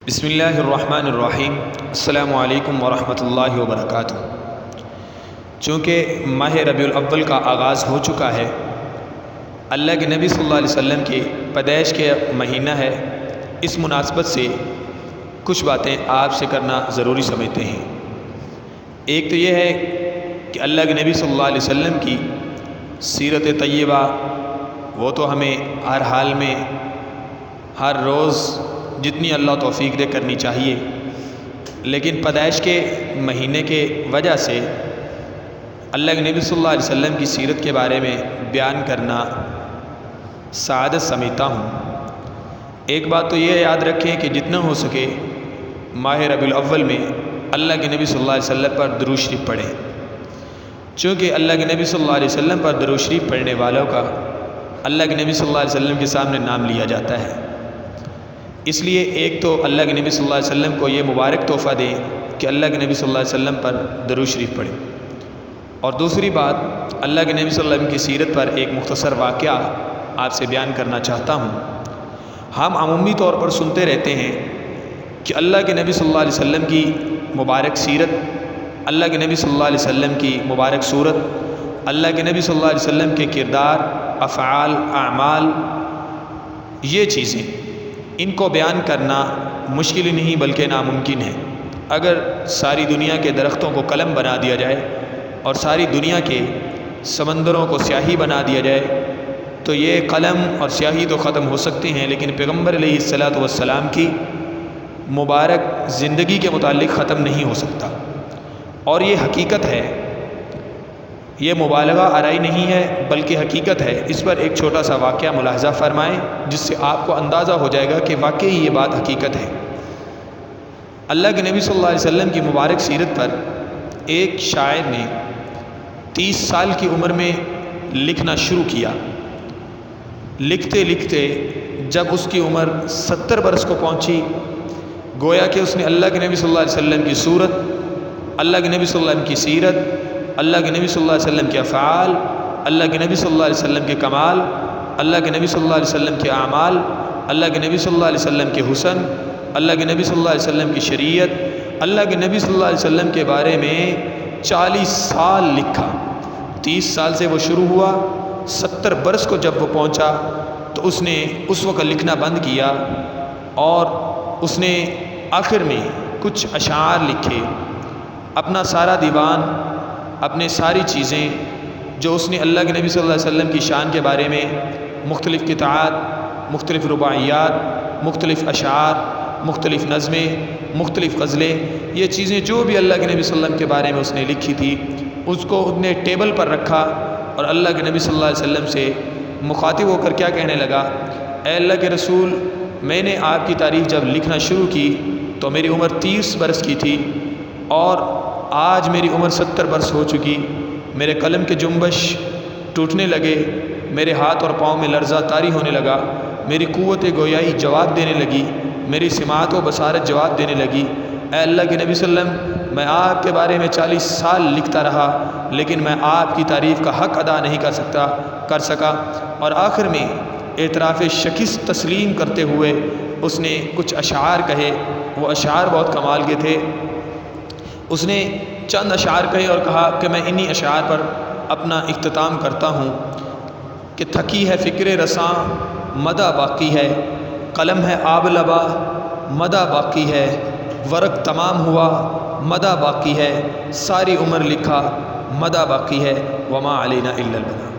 بسم اللہ الرحمن الرحیم۔ السلام علیکم ورحمۃ اللہ وبرکاتہ۔ چونکہ ماہ ربیع الاول کا آغاز ہو چکا ہے، اللہ کے نبی صلی اللہ علیہ وسلم کی پیدائش کے مہینہ ہے، اس مناسبت سے کچھ باتیں آپ سے کرنا ضروری سمجھتے ہیں۔ ایک تو یہ ہے کہ اللہ کے نبی صلی اللہ علیہ وسلم کی سیرت طیبہ وہ تو ہمیں ہر حال میں ہر روز جتنی اللہ توفیق دے کرنی چاہیے، لیکن پیدائش کے مہینے کے وجہ سے اللہ کے نبی صلی اللہ علیہ وسلم کی سیرت کے بارے میں بیان کرنا سعادت سمجھتا ہوں۔ ایک بات تو یہ یاد رکھیں کہ جتنا ہو سکے ماہ ربیع الاول میں اللہ کے نبی صلی اللہ علیہ وسلم پر درود شریف پڑھیں، چونکہ اللہ کے نبی صلی اللہ علیہ وسلم پر درود شریف پڑھنے والوں کا اللہ کے نبی صلی اللہ علیہ وسلم کے سامنے نام لیا جاتا ہے۔ اس لیے ایک تو اللہ کے نبی صلی اللہ علیہ وسلم کو یہ مبارک تحفہ دیں کہ اللہ کے نبی صلی اللہ علیہ وسلم پر درود شریف پڑھیں، اور دوسری بات اللہ کے نبی صلی اللہ علیہ وسلم کی سیرت پر ایک مختصر واقعہ آپ سے بیان کرنا چاہتا ہوں۔ ہم عمومی طور پر سنتے رہتے ہیں کہ اللہ کے نبی صلی اللہ علیہ وسلم کی مبارک سیرت، اللہ کے نبی صلی اللہ علیہ وسلم کی مبارک صورت، اللہ کے نبی صلی اللہ علیہ وسلم کے کردار، افعال، اعمال، یہ چیزیں ان کو بیان کرنا مشکل ہی نہیں بلکہ ناممکن ہے۔ اگر ساری دنیا کے درختوں کو قلم بنا دیا جائے اور ساری دنیا کے سمندروں کو سیاہی بنا دیا جائے تو یہ قلم اور سیاہی تو ختم ہو سکتے ہیں، لیکن پیغمبر علیہ الصلوۃ والسلام کی مبارک زندگی کے متعلق ختم نہیں ہو سکتا، اور یہ حقیقت ہے، یہ مبالغہ آرائی نہیں ہے بلکہ حقیقت ہے۔ اس پر ایک چھوٹا سا واقعہ ملاحظہ فرمائیں جس سے آپ کو اندازہ ہو جائے گا کہ واقعی یہ بات حقیقت ہے۔ اللہ کے نبی صلی اللہ علیہ وسلم کی مبارک سیرت پر ایک شاعر نے 30 سال کی عمر میں لکھنا شروع کیا۔ لکھتے لکھتے جب اس کی عمر 70 برس کو پہنچی، گویا کہ اس نے اللہ کے نبی صلی اللہ علیہ وسلم کی صورت، اللہ کے نبی صلی اللہ علیہ وسلم کی سیرت، اللہ کے نبی صلی اللہ علیہ وسلم کے افعال، اللہ کے نبی صلی اللہ علیہ وسلم کے کمال، اللہ کے نبی صلی اللہ علیہ وسلم کے اعمال، اللہ کے نبی صلی اللہ علیہ وسلم کے حسن، اللہ کے نبی صلی اللہ علیہ وسلم کی شریعت، اللہ کے نبی صلی اللہ علیہ وسلم کے بارے میں 40 سال لکھا۔ 30 سال سے وہ شروع ہوا، 70 برس کو جب وہ پہنچا تو اس نے اس وقت لکھنا بند کیا، اور اس نے آخر میں کچھ اشعار لکھے، اپنا سارا دیوان، اپنے ساری چیزیں جو اس نے اللہ کے نبی صلی اللہ علیہ وسلم کی شان کے بارے میں مختلف قطعات، مختلف رباعیات، مختلف اشعار، مختلف نظمیں، مختلف غزلیں، یہ چیزیں جو بھی اللہ کے نبی صلی اللہ علیہ وسلم کے بارے میں اس نے لکھی تھی، اس کو اس نے ٹیبل پر رکھا اور اللہ کے نبی صلی اللہ علیہ وسلم سے مخاطب ہو کر کیا کہنے لگا؟ اے اللہ کے رسول، میں نے آپ کی تاریخ جب لکھنا شروع کی تو میری عمر 30 برس کی تھی، اور آج میری عمر 70 برس ہو چکی، میرے قلم کے جنبش ٹوٹنے لگے، میرے ہاتھ اور پاؤں میں لرزہ طاری ہونے لگا، میری قوت گویائی جواب دینے لگی، میری سماعت و بصارت جواب دینے لگی۔ اے اللہ کے نبی صلی اللہ علیہ وسلم، میں آپ کے بارے میں 40 سال لکھتا رہا، لیکن میں آپ کی تعریف کا حق ادا نہیں کر سکا۔ اور آخر میں اعتراف شکست تسلیم کرتے ہوئے اس نے کچھ اشعار کہے، وہ اشعار بہت کمال کے تھے۔ اس نے چند اشعار کہے اور کہا کہ میں انہی اشعار پر اپنا اختتام کرتا ہوں کہ تھکی ہے فکر رساں مدہ باقی ہے، قلم ہے آب لبا مدہ باقی ہے، ورق تمام ہوا مدہ باقی ہے، ساری عمر لکھا مدہ باقی ہے، وما علینا الا البلاغ۔